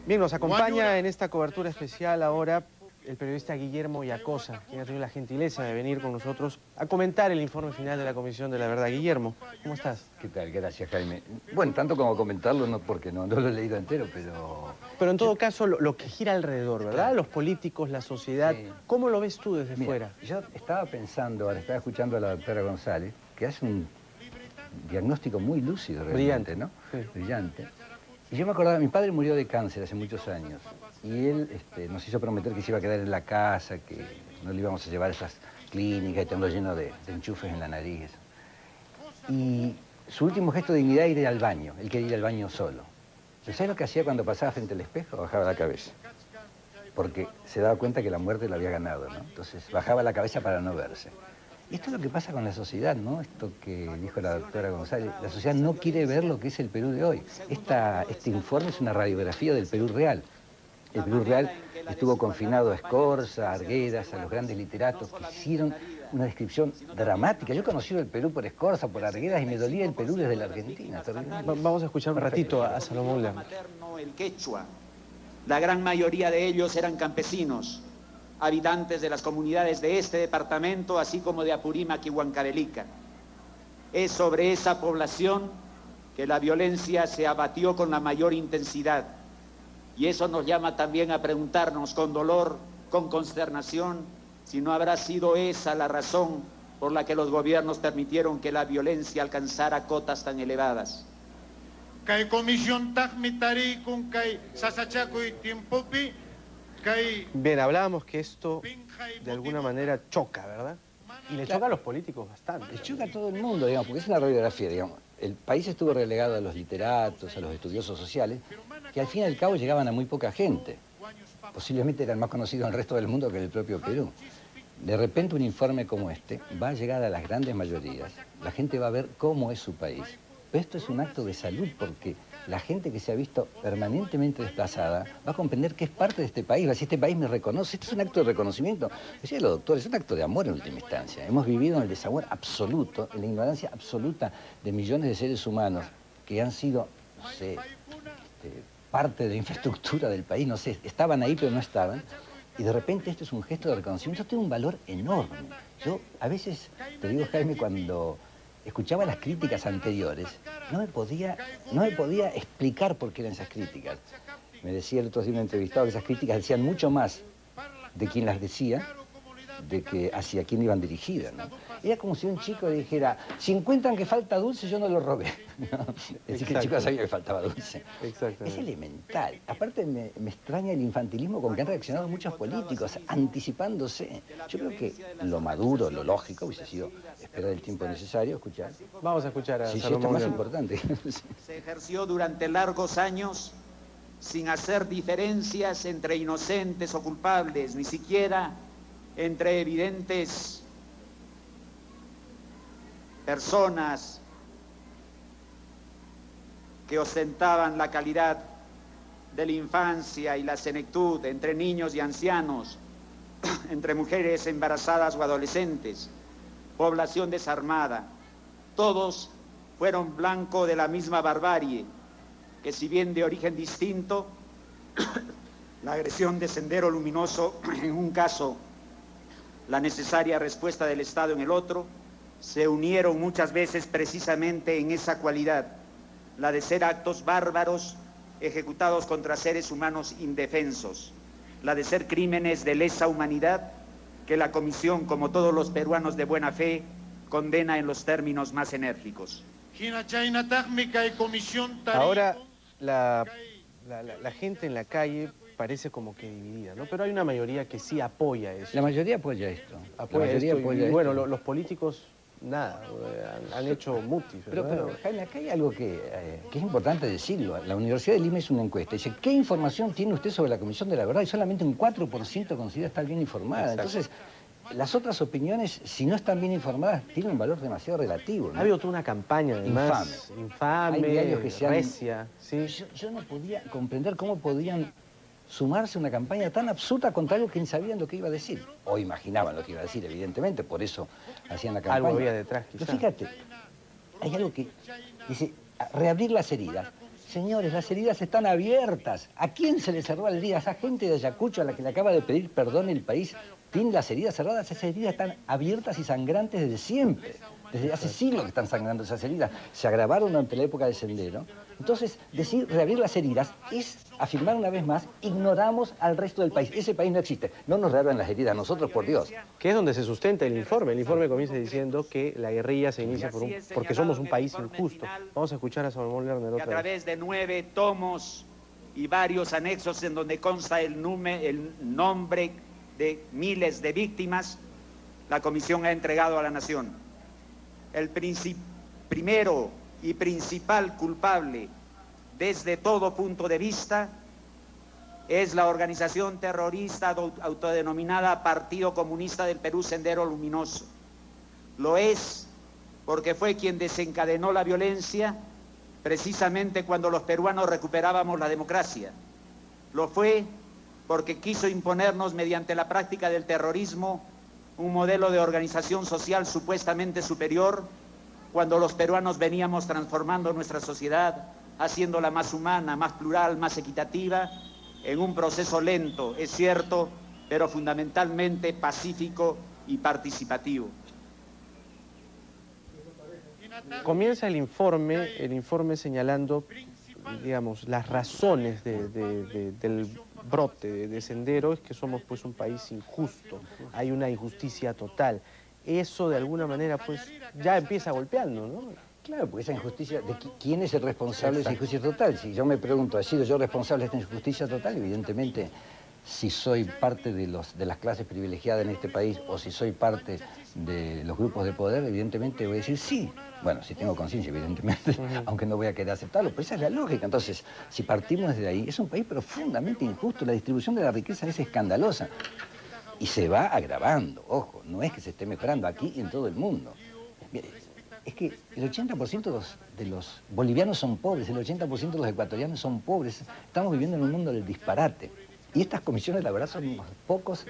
Bien, nos acompaña en esta cobertura especial ahora el periodista Guillermo Yacosa, quien ha tenido la gentileza de venir con nosotros a comentar el informe final de la Comisión de la Verdad. Guillermo, ¿cómo estás? ¿Qué tal? Gracias, Jaime. Bueno, tanto como comentarlo, no porque no lo he leído entero, pero... Pero en todo caso, lo que gira alrededor, ¿verdad? Claro. Los políticos, la sociedad, Sí. ¿cómo lo ves tú desde fuera? Yo estaba pensando, ahora estaba escuchando a la doctora González, que hace un diagnóstico muy lúcido realmente, Brillante, ¿no? sí. Brillante. Y yo me acordaba, mi padre murió de cáncer hace muchos años, y él nos hizo prometer que se iba a quedar en la casa, que no le íbamos a llevar a esas clínicas y tenerlo lleno de enchufes en la nariz. Y su último gesto de dignidad era ir al baño, él quería ir al baño solo. ¿Pero sabes lo que hacía cuando pasaba frente al espejo? Bajaba la cabeza, porque se daba cuenta que la muerte lo había ganado, ¿no? Entonces bajaba la cabeza para no verse. Y esto es lo que pasa con la sociedad, ¿no? Esto que dijo la doctora González, la sociedad no quiere ver lo que es el Perú de hoy. Este informe es una radiografía del Perú real. El Perú real estuvo confinado a Escorza, a Arguedas, a los grandes literatos que hicieron una descripción dramática. Yo he conocido el Perú por Escorza, por Arguedas, y me dolía el Perú desde la Argentina. Vamos a escuchar un ratito a Salomón Lerner. El quechua. La gran mayoría de ellos eran campesinos, habitantes de las comunidades de este departamento, así como de Apurímac y Huancavelica. Es sobre esa población que la violencia se abatió con la mayor intensidad. Y eso nos llama también a preguntarnos con dolor, con consternación, si no habrá sido esa la razón por la que los gobiernos permitieron que la violencia alcanzara cotas tan elevadas. Bien, hablábamos que esto de alguna manera choca, ¿verdad? Y le choca a los políticos bastante. Le choca a todo el mundo, digamos, porque es una radiografía, digamos. El país estuvo relegado a los literatos, a los estudiosos sociales, que al fin y al cabo llegaban a muy poca gente. Posiblemente eran más conocidos en el resto del mundo que en el propio Perú. De repente un informe como este va a llegar a las grandes mayorías. La gente va a ver cómo es su país. Pero esto es un acto de salud porque la gente que se ha visto permanentemente desplazada va a comprender que es parte de este país. Va a decir, este país me reconoce. Esto es un acto de reconocimiento. Decían los doctores, es un acto de amor en última instancia. Hemos vivido en el desamor absoluto, en la ignorancia absoluta de millones de seres humanos que han sido, no sé, parte de la infraestructura del país, no sé, estaban ahí pero no estaban. Y de repente esto es un gesto de reconocimiento, esto tiene un valor enorme. Yo a veces, te digo, Jaime, cuando escuchaba las críticas anteriores, no me podía explicar por qué eran esas críticas. Me decía el otro día un entrevistado que esas críticas decían mucho más de quien las decía, de que hacia quién iban dirigidas, ¿no? Era como si un chico dijera, si encuentran que falta dulce, yo no lo robé. ¿No? Es decir, que el chico sabía que faltaba dulce. Es elemental. Aparte me extraña el infantilismo con que han reaccionado muchos políticos, anticipándose. Yo creo que lo maduro, lo lógico, hubiese sido esperar el tiempo necesario, escuchar. Vamos a escuchar a Salomón. Esto es más importante. Se ejerció durante largos años sin hacer diferencias entre inocentes o culpables, ni siquiera entre evidentes personas que ostentaban la calidad de la infancia y la senectud, entre niños y ancianos, entre mujeres embarazadas o adolescentes, población desarmada. Todos fueron blanco de la misma barbarie, que si bien de origen distinto, la agresión de Sendero Luminoso en un caso, la necesaria respuesta del Estado en el otro, se unieron muchas veces precisamente en esa cualidad, la de ser actos bárbaros ejecutados contra seres humanos indefensos, la de ser crímenes de lesa humanidad que la Comisión, como todos los peruanos de buena fe, condena en los términos más enérgicos. Ahora la gente en la calle parece como que dividida, ¿no? Pero hay una mayoría que sí apoya eso. La mayoría apoya esto. Y bueno, los políticos, nada, han hecho mutis. Pero Jaime, acá hay algo que es importante decirlo. La Universidad de Lima hizo una encuesta. Dice, ¿qué información tiene usted sobre la Comisión de la Verdad? Y solamente un 4% considera estar bien informada. Exacto. Entonces, las otras opiniones, si no están bien informadas, tienen un valor demasiado relativo, ¿no? Ha habido toda una campaña, además. Infame, hay diarios que se han... recia. ¿Sí? Yo no podía comprender cómo podían sumarse a una campaña tan absurda contra algo que ni sabían lo que iba a decir. O imaginaban lo que iba a decir, evidentemente, por eso hacían la campaña. Algo había detrás, quizás. Pero fíjate, hay algo que dice, reabrir las heridas. Señores, las heridas están abiertas. ¿A quién se le cerró la herida? A esa gente de Ayacucho a la que le acaba de pedir perdón el país, tiene las heridas cerradas. Esas heridas están abiertas y sangrantes desde siempre. Desde hace siglos que están sangrando esas heridas. Se agravaron durante la época de Sendero. Entonces, decir reabrir las heridas es afirmar una vez más, ignoramos al resto del país. Ese país no existe. No nos reabran las heridas, nosotros, por Dios. Que es donde se sustenta el informe. El informe comienza diciendo que la guerrilla se inicia porque somos un país injusto. Vamos a escuchar a Salomón Lerner otra vez. A través de 9 tomos y varios anexos en donde consta el nombre de miles de víctimas, la Comisión ha entregado a la Nación. El primero y principal culpable desde todo punto de vista es la organización terrorista autodenominada Partido Comunista del Perú Sendero Luminoso. Lo es porque fue quien desencadenó la violencia precisamente cuando los peruanos recuperábamos la democracia. Lo fue porque quiso imponernos mediante la práctica del terrorismo un modelo de organización social supuestamente superior cuando los peruanos veníamos transformando nuestra sociedad, haciéndola más humana, más plural, más equitativa, en un proceso lento, es cierto, pero fundamentalmente pacífico y participativo. Comienza el informe señalando, digamos, las razones del brote de Sendero, es que somos pues un país injusto, hay una injusticia total. Eso de alguna manera pues ya empieza golpeando, ¿no? Claro, porque esa injusticia, ¿quién es el responsable de esa injusticia total? Si yo me pregunto, ¿he sido yo responsable de esta injusticia total? Evidentemente, si soy parte de las clases privilegiadas en este país o si soy parte de los grupos de poder, evidentemente voy a decir sí. Bueno, si tengo conciencia, evidentemente, aunque no voy a querer aceptarlo, pero esa es la lógica. Entonces, si partimos desde ahí, es un país profundamente injusto, la distribución de la riqueza es escandalosa. Y se va agravando, ojo, no es que se esté mejorando aquí y en todo el mundo. Mire, es que el 80% de los bolivianos son pobres, el 80% de los ecuatorianos son pobres. Estamos viviendo en un mundo del disparate. Y estas comisiones, la verdad, son pocos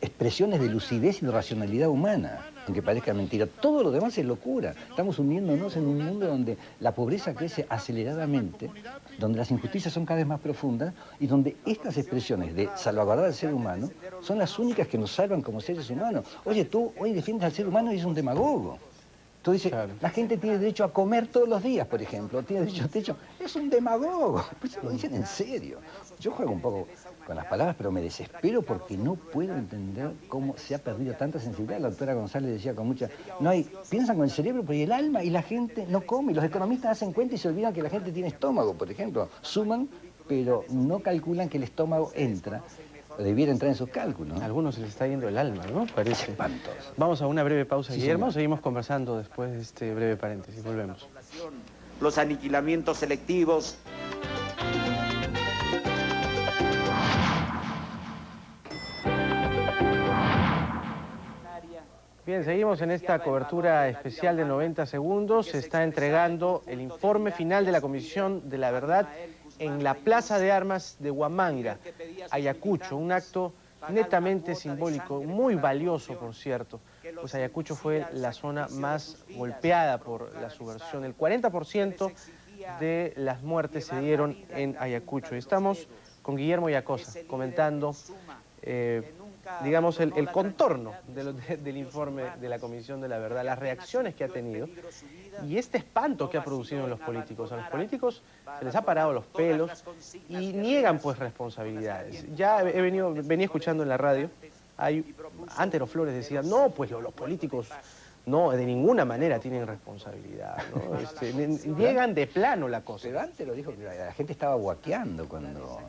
expresiones de lucidez y de racionalidad humana, aunque parezca mentira. Todo lo demás es locura. Estamos hundiéndonos en un mundo donde la pobreza crece aceleradamente, donde las injusticias son cada vez más profundas y donde estas expresiones de salvaguardar al ser humano son las únicas que nos salvan como seres humanos. Oye, tú hoy defiendes al ser humano y eres un demagogo. Tú dices, claro, la gente tiene derecho a comer todos los días, por ejemplo, tiene derecho a techo. Es un demagogo, pues lo dicen en serio. Yo juego un poco con las palabras, pero me desespero porque no puedo entender cómo se ha perdido tanta sensibilidad. La doctora González decía con mucha... piensan con el cerebro, pero el alma y la gente no come. Los economistas hacen cuenta y se olvidan que la gente tiene estómago, por ejemplo. Suman, pero no calculan que el estómago entra. Debiera entrar en sus cálculos. A algunos se les está yendo el alma, ¿no? Parece. Espantos. Vamos a una breve pausa, Sí, Guillermo. señor. Seguimos conversando después de este breve paréntesis. Volvemos. Los aniquilamientos selectivos. Bien, seguimos en esta cobertura especial de 90 segundos. Se está entregando el informe final de la Comisión de la Verdad en la Plaza de Armas de Huamanga, Ayacucho, un acto netamente simbólico, muy valioso, por cierto, pues Ayacucho fue la zona más golpeada por la subversión. El 40% de las muertes se dieron en Ayacucho. Estamos con Guillermo Yacosa comentando, digamos, el contorno del informe de la Comisión de la Verdad, las reacciones que ha tenido y este espanto que ha producido en los políticos. A los políticos se les ha parado los pelos y niegan pues responsabilidades. Ya venía escuchando en la radio, Antero Flores decía, no, pues los políticos no, de ninguna manera tienen responsabilidad, ¿no? Niegan de plano la cosa. Pero antes lo dijo que la gente estaba guaqueando cuando...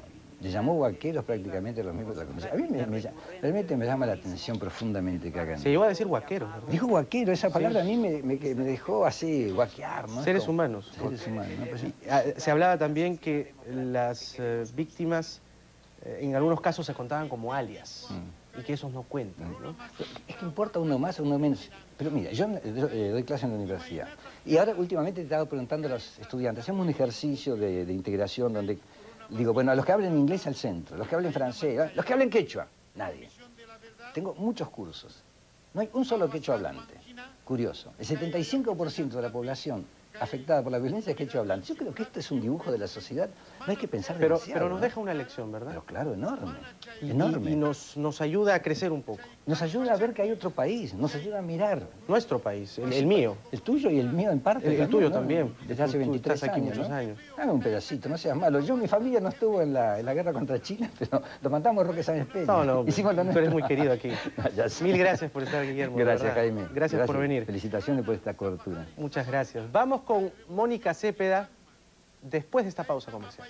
Le llamó guaqueros prácticamente a los miembros de la comisión. A mí realmente me llama la atención profundamente que hagan... Se llegó a decir guaqueros, ¿verdad? Dijo guaquero, esa palabra sí. A mí me dejó así, guaquear, ¿no? Seres humanos. Seres humanos, ¿no? Pues, se hablaba también que las víctimas, en algunos casos se contaban como alias, y que esos no cuentan, ¿no? Es que importa uno más o uno menos. Pero mira, yo doy clase en la universidad, y ahora últimamente he estado preguntando a los estudiantes, hacemos un ejercicio de integración donde... Digo, bueno, a los que hablen inglés al centro, los que hablen francés, los que hablen quechua, nadie. Tengo muchos cursos. No hay un solo quechua hablante. Curioso. El 75% de la población afectada por la violencia que he hecho hablando. Yo creo que esto es un dibujo de la sociedad, no hay que pensar demasiado. Pero nos ¿no? deja una lección, ¿verdad? Pero claro, enorme, Y enorme. nos ayuda a crecer un poco. Nos ayuda a ver que hay otro país, nos ayuda a mirar. Nuestro país, el mío. El tuyo y el mío en parte. El tuyo ¿no? también. Desde hace Tú 23 estás aquí años, muchos ¿no? años. Dame un pedacito, no seas malo. Mi familia no estuvo en la guerra contra China, pero lo matamos Roque Sáenz Peña. No, Hicimos lo tú eres nuestro. muy querido aquí. Ya sé. Mil gracias por estar, Guillermo. de Gracias, verdad. Jaime. Gracias por venir. Felicitaciones por esta cobertura. Muchas gracias. Vamos con Mónica Cepeda después de esta pausa comercial.